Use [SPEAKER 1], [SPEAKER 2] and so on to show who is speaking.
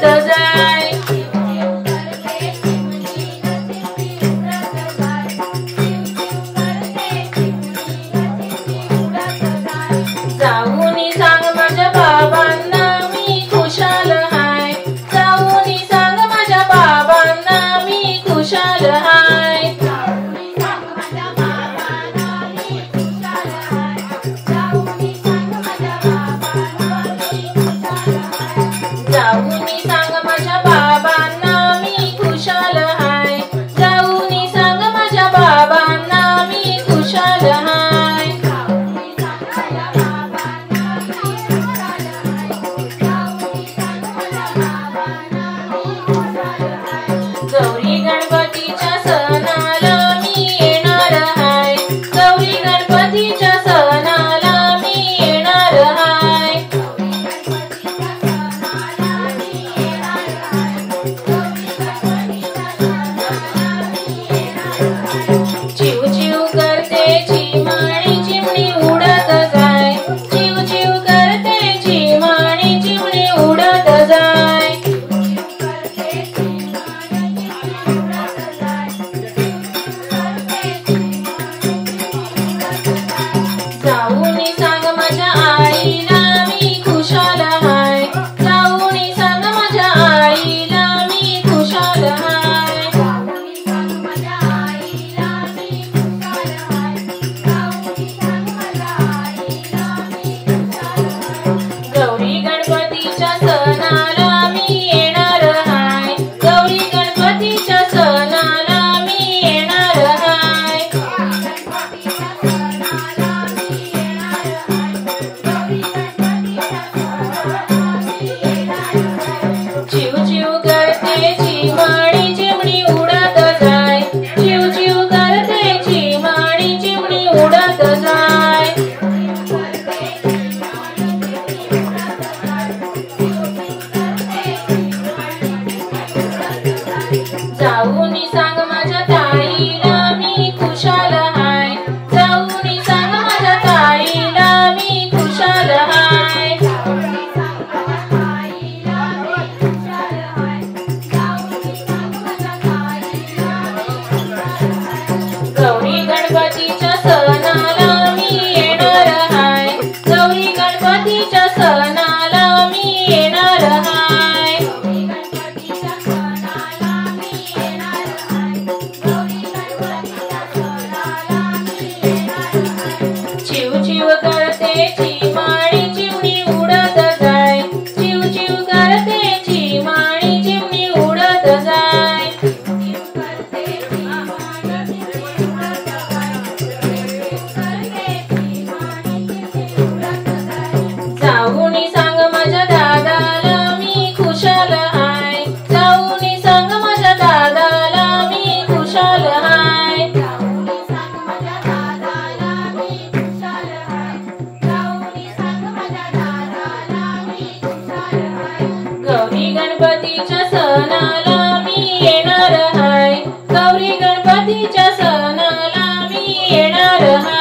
[SPEAKER 1] उडत जाय। जाऊनी सांग माझ्या बाबांना मी खुशाल हाय। जाऊनी सांग माझ्या बाबांना मी खुशाल हाय। जाऊनी सांग माझ्या बाबांना मी खुशाल हाय। जाऊनी सांग माझ्या बाबांना मी खुशाल हाय। गौरी गणपतीच्या सणाला मी येणार हाय। गौरी गणपतीच्या सणाला मी येणार हाय। चिव चिव करते चिमणी चिमणी उडत जाय। चिव चिव करते चिमणी चिमणी उडत जाय। जाऊनी सांग माझ्या आईला मी खुशाल हाय। जाऊनी सांग माझ्या आईला मी खुशाल हाय। गौरी गणपतीच्या सणाला मी येणार हाय। गौरी गणपतीच्या सणाला मी येणार हाय। चिव चिव करते चिमणी चिमणी उडत जाय। चिव चिव करते चिमणी चिमणी उडत जाय। जाऊनी सांग माझ्या ताईला मी खुशाल हाय। जाऊनी सांग माझ्या ताईला मी खुशाल हाय। गौरी गणपतीच्या सणाला मी येणार हाय। गौरी गणपतीच्या सणाला मी येणार हाय। चिव चिव करते चिमणी चिमणी उडत जाय। चिव चिव करते चिमणी चिमणी उडत जाय। जाऊनी सांग माझ्या दादाला मी खुशाल हाय। जाऊनी सांग माझ्या दादाला मी खुशाल हाय। गौरी गणपतीच्या सणाला मी येणार हाय। गौरी गणपतीच्या सणाला मी येणार हाय।